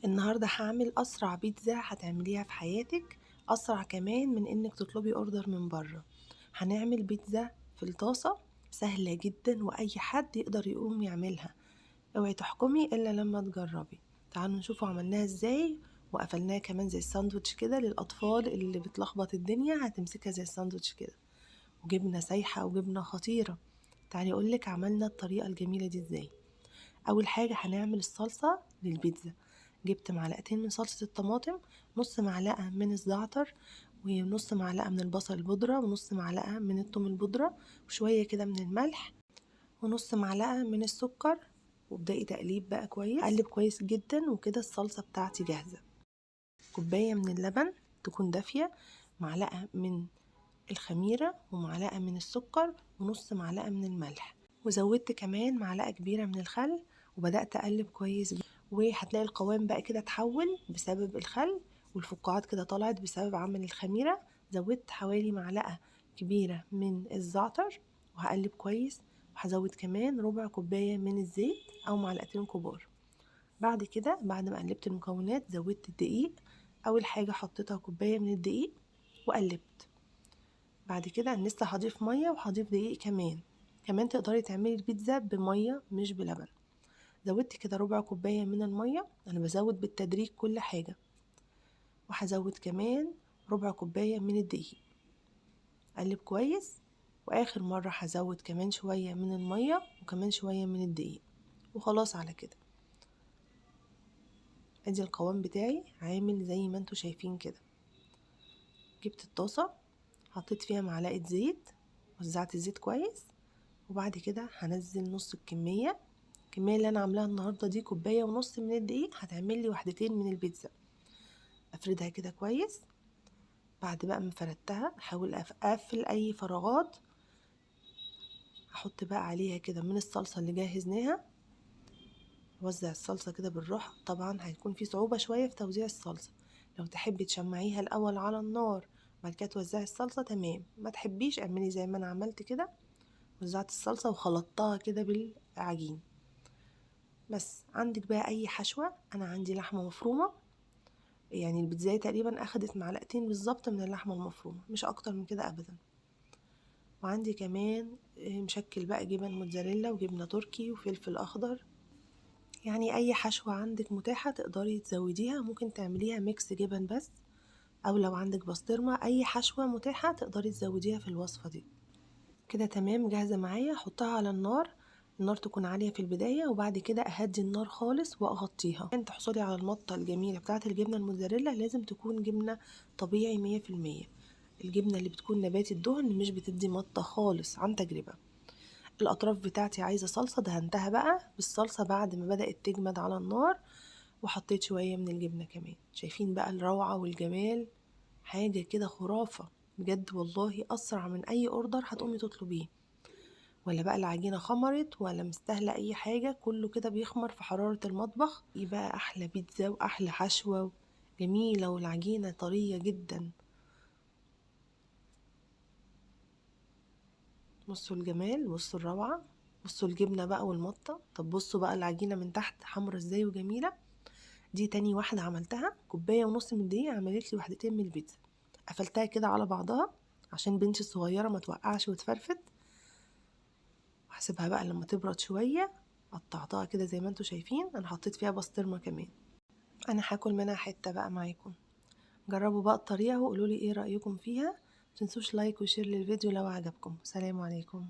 النهاردة هعمل أسرع بيتزا هتعمليها في حياتك، أسرع كمان من إنك تطلبي أوردر من بره. هنعمل بيتزا في الطاسة سهلة جدا وأي حد يقدر يقوم يعملها. اوعي تحكمي إلا لما تجربي. تعالوا نشوفوا عملناها ازاي، وقفلناها كمان زي الساندوتش كده للأطفال اللي بتلخبط الدنيا، هتمسكها زي الساندوتش كده. وجبنة سايحة وجبنة خطيرة. تعالي أقولك عملنا الطريقة الجميلة دي ازاي. اول حاجه هنعمل الصلصه للبيتزا. جبت معلقتين من صلصه الطماطم، نص معلقه من الزعتر، ونص معلقه من البصل البودره، ونص معلقه من الثوم البودره، وشويه كده من الملح، ونص معلقه من السكر. وابدأي تقليب بقى كويس، اقلب كويس جدا، وكده الصلصه بتاعتي جاهزه. كوبايه من اللبن تكون دافيه، معلقه من الخميره، ومعلقه من السكر، ونص معلقه من الملح، وزودت كمان معلقة كبيرة من الخل. وبدأت أقلب كويس جدا، وهتلاقي القوام بقى كده اتحول بسبب الخل، والفقاعات كده طلعت بسبب عمل الخميرة. زودت حوالي معلقة كبيرة من الزعتر، وهقلب كويس. وهزود كمان ربع كوباية من الزيت أو معلقتين كبار. بعد كده بعد ما قلبت المكونات زودت الدقيق. أول حاجة حطيتها كوباية من الدقيق وقلبت. بعد كده أنا لسه هضيف مية وهضيف دقيق كمان تقدري تعملي البيتزا بمية مش بلبن. زودت كده ربع كوباية من المية، أنا بزود بالتدريج كل حاجة. وهزود كمان ربع كوباية من الدقيق. قلب كويس، وآخر مرة هزود كمان شوية من المية وكمان شوية من الدقيق. وخلاص على كده. ادي القوام بتاعي عامل زي ما انتوا شايفين كده. جبت الطاسة، حطيت فيها معلقة زيت، وزعت الزيت كويس. وبعد كده هنزل نص الكمية اللي انا عاملاها النهارده دي، كوبايه ونص من الدقيق هتعمل لي وحدتين من البيتزا. افردها كده كويس. بعد بقى ما فردتها احاول اقفل اي فراغات. احط بقى عليها كده من الصلصه اللي جهزناها. اوزع الصلصه كده بالراحه، طبعا هيكون في صعوبه شويه في توزيع الصلصه. لو تحبي تشمعيها الاول على النار بعد كده توزعي الصلصه تمام، ما تحبيش اعملي زي ما انا عملت كده. وزعت الصلصه وخلطتها كده بالعجين. بس عندك بقى اي حشوه، انا عندي لحمه مفرومه، يعني البيتزاية تقريبا اخدت معلقتين بالظبط من اللحمة المفرومة، مش اكتر من كده ابدا. وعندي كمان مشكل بقى جبن موتزاريلا وجبنة تركي وفلفل اخضر. يعني اي حشوة عندك متاحة تقدري تزوديها، ممكن تعمليها ميكس جبن بس، او لو عندك بسطرمة اي حشوة متاحة تقدري تزوديها في الوصفة دي. كده تمام جاهزة معايا. احطها على النار تكون عالية في البداية، وبعد كده اهدي النار خالص واغطيها. عشان تحصلي على المطة الجميلة بتاعة الجبنة الموتزاريلا لازم تكون جبنة طبيعي 100%. الجبنة اللي بتكون نباتي الدهن مش بتدي مطة خالص عن تجربة. الاطراف بتاعتي عايزة صلصة، دهنتها بقى بالصلصة بعد ما بدأت تجمد على النار. وحطيت شوية من الجبنة كمان. شايفين بقى الروعة والجمال، حاجة كده خرافة بجد والله. اسرع من اي اوردر هتقومي تطلبيه، ولا بقى العجينة خمرت ولا مستاهلة اي حاجة، كله كده بيخمر في حرارة المطبخ. يبقى احلى بيتزا واحلى حشوة جميلة، والعجينة طرية جدا. بصوا الجمال، بصوا الروعة، بصوا الجبنة بقى والمطة. طب بصوا بقى العجينة من تحت حمرا ازاي وجميلة. دي تاني واحدة عملتها، كوباية ونص من الدقيق عملت لي وحدتين من البيتزا. قفلتها كده على بعضها عشان بنتي الصغيرة ما توقعش وتفرفت. وهسيبها بقى لما تبرد شوية. قطعتها كده زي ما انتوا شايفين، انا حطيت فيها بسطرمة كمان. انا هاكل منها حتة بقى معاكم. جربوا بقى الطريقة وقولولي ايه رأيكم فيها. متنسوش لايك وشير للفيديو لو عجبكم. سلام عليكم.